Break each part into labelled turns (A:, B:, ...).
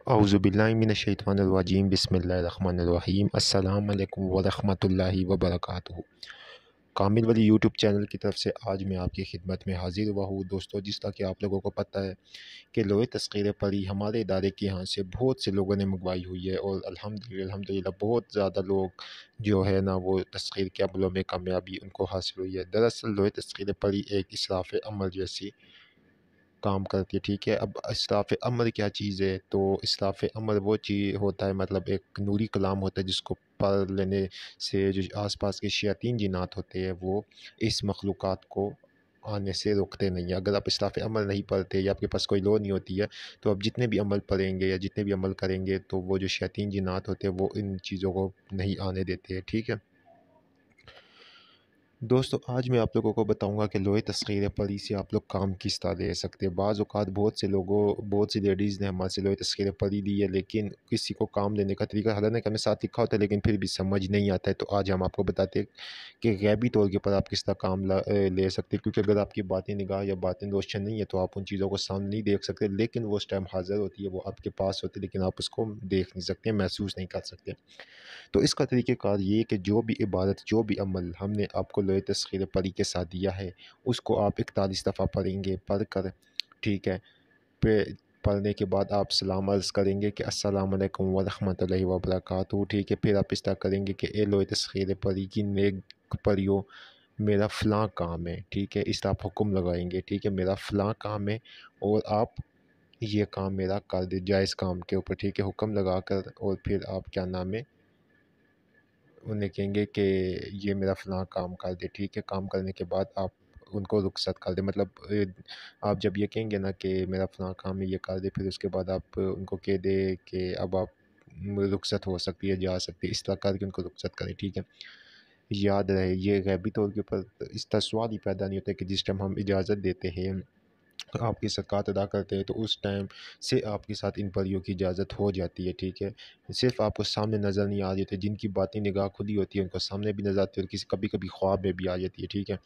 A: अऊज़ुबिल्लाहि मिनश्शैतानिर्रजीम बिस्मिल्लाहिर्रहमानिर्रहीम अस्सलाम वालेकुम वरहमतुल्लाहि वबरकातुहू। कामिल वली यूट्यूब चैनल की तरफ से आज मैं आपकी खिदमत में हाज़िर हुआ हूँ। दोस्तों, जिस तरह कि आप लोगों को पता है कि लोहे तस्ख़ीर परी हमारे इदारे के यहाँ से बहुत से लोगों ने मंगवाई हुई है और अल्हम्दुलिल्लाह बहुत ज़्यादा लोग जो है ना वो तस्ख़ीर के अमलों में कामयाबी उनको हासिल हुई है। दरअसल लोहे तस्ख़ीर परी एक इसराफ़ अमल जैसी काम करती है, ठीक है। अब इसराफ़ अमल क्या चीज़ है? तो इसराफ़ अमल वो चीज़ होता है, मतलब एक नूरी कलाम होता है जिसको पढ़ लेने से जो आस-पास के शयातीन जिन्नात होते हैं वो इस मखलूक़ात को आने से रोकते नहीं हैं। अगर आप इसराफ़ अमल नहीं पढ़ते या आपके पास कोई लॉ नहीं होती है, तो आप जितने भी अमल पढ़ेंगे या जितने भी अमल करेंगे तो वो जो शयातीन जिन्नात होते हैं वो इन चीज़ों को नहीं आने देते हैं, ठीक है। दोस्तों, आज मैं आप लोगों को बताऊंगा कि लोहे तस्ख़ीर परी से आप लोग काम किस तरह ले सकते हैं। बाज़ औक़ात बहुत सी लेडीज़ ने हमारे से लोहे तस्ख़ीर परी ली है, लेकिन किसी को काम लेने का तरीका हालांकि हमें साथ लिखा होता है लेकिन फिर भी समझ नहीं आता है। तो आज हम आपको बताते हैं कि ग़ैबी तौर के ऊपर आप किस तरह काम ले सकते हैं, क्योंकि अगर आपकी बातें निगाह या बातें रोशन नहीं है तो आप उन चीज़ों को सामने नहीं देख सकते, लेकिन वो उस टाइम हाज़िर होती है, वो आपके पास होती है, लेकिन आप उसको देख नहीं सकते, महसूस नहीं कर सकते। तो इसका तरीक़ेकार ये है कि जो भी इबादत, जो भी अमल हमने आपको लोहे तस्ख़ीर परी के साथ दिया है, उसको आप 41 दफ़ा पढ़ेंगे, पढ़ कर, ठीक है, पे पढ़ने के बाद आप सलाम अर्ज़ करेंगे कि अस्सलामु अलैकुम व रहमतुल्लाहि व बरकातुहू, ठीक है। फिर आप इस तरह करेंगे कि ए लोहे तस्ख़ीर परी की नेक परियों, मेरा फ़लाँ काम है, ठीक है। इस तरह आप हुक्म लगाएँगे, ठीक है, मेरा फ़लाँ काम है और आप ये काम मेरा कर दे, जायज़ काम के ऊपर, ठीक है, हुक्म लगाकर और फिर आप क्या नाम है उन्हें कहेंगे कि ये मेरा फ़लाँ काम कर दे, ठीक है। काम करने के बाद आप उनको रुख़सत कर दें, मतलब आप जब ये कहेंगे ना कि मेरा फ़लाँ काम है ये कर दे, फिर उसके बाद आप उनको कह दें कि अब आप रुख़सत हो सकती है, जा सकती है, इस तरह करके उनको रुख़सत करें, ठीक है। याद रहे ये ग़ैबी तौर के ऊपर इस तरह सवाल ही पैदा नहीं होता कि जिस टाइम हम इजाज़त देते हैं, आपकी ज़कात अदा करते हैं, तो उस टाइम से आपके साथ इन परियों की इजाज़त हो जाती है, ठीक है। सिर्फ़ आपको सामने नज़र नहीं आ रही होती, जिनकी बातें निगाह खुली होती है उनको सामने भी नज़र आती है और किसी कभी-कभी ख्वाब में भी आ जाती है, ठीक है।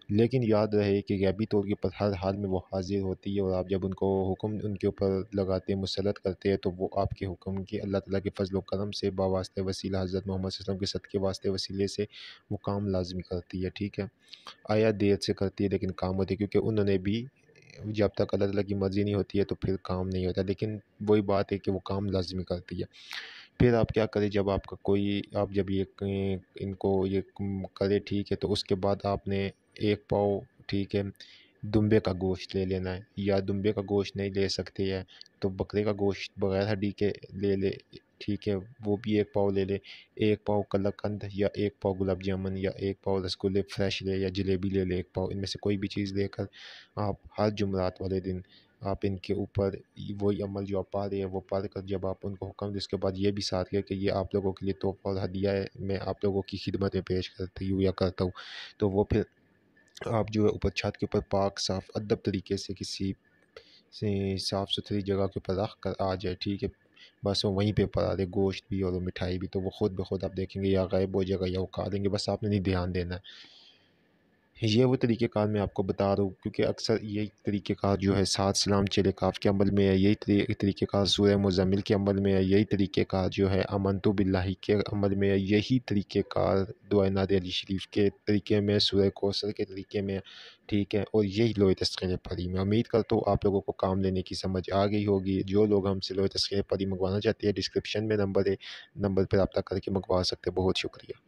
A: लेकिन याद रहे कि ग़ैबी तौर के ऊपर हर हाल में वो हाज़िर होती है और आप जब उनको हुक्म उनके ऊपर लगाते हैं, मुसल्लत करते हैं, तो वो आपके हुक्म की अल्लाह ताला के फ़ज़ल व करम से बावास्ते वसीला हज़रत मोहम्मद सल्लल्लाहु अलैहि वसल्लम के सदक़े वास्ते वसीले से वो काम लाज़मी करती है, ठीक है। आया देर से करती है लेकिन काम होती है, क्योंकि उन्होंने भी जब तक अल्लाह ताला की मर्ज़ी नहीं होती है तो फिर काम नहीं होता, लेकिन वही बात है कि वो काम लाज़मी करती है। फिर आप क्या करें, जब आपका कोई आप जब ये इनको ये करें, ठीक है, तो उसके बाद आपने 1 पाव, ठीक है, दुम्बे का गोश्त ले लेना है, या दुम्बे का गोश्त नहीं ले सकते हैं तो बकरे का गोश्त बग़ैर हड्डी के ले ले, ठीक है, वो भी 1 पाव ले ले। 1 पाव कलाकंद या 1 पाव गुलाब जामुन या 1 पाव रसगुल्ले फ्रेश ले, या जलेबी ले ले 1 पाव, इनमें से कोई भी चीज़ लेकर आप हर जुमेरात वाले दिन आप इनके ऊपर वही अमल जो आप पढ़ रहे हैं वो पढ़ कर जब आप उनको हुक्म दें, उसके बाद ये भी साथ है कि ये आप लोगों के लिए तोहफ़ा और हदिया है, मैं आप लोगों की खिदमत में पेश करती हूँ या करता हूँ। तो वो फिर आप जो है ऊपर छत के ऊपर पाक साफ़ अदब तरीके से किसी से साफ़-सुथरी जगह के ऊपर रख कर आ जाए, ठीक है। बस वो वहीं पे पड़ा रहे, गोश्त भी और वो मिठाई भी, तो वो ख़ुद ब ख़ुद आप देखेंगे या गायब हो जाएगा या वो खा लेंगे, बस आपने नहीं ध्यान देना है। ये वो तरीक़ेकार मैं आपको बता रहा हूँ, क्योंकि अक्सर यही तरीक़ेकार जो है सात सलाम चले काफ़ के अमल में है, यही तरीक़ेकार सूरह मुज़म्मिल के अमल में है, यही तरीक़ेकार जो है आमनतु बिल्लाहि के अमल में है, यही तरीक़ेकार दुआए नादे अली शरीफ के तरीक़े में, सूरह कौसर के तरीक़े में, ठीक है, और यही लोहे तस्ख़ीर परी में। उम्मीद करता हूँ आप लोगों को काम लेने की समझ आ गई होगी। जो लोग हमसे लोहे तस्ख़ीर परी मंगवाना चाहते हैं, डिस्क्रिप्शन में नंबर है, नंबर पर रब्ता करके मंगवा सकते हैं। बहुत शुक्रिया।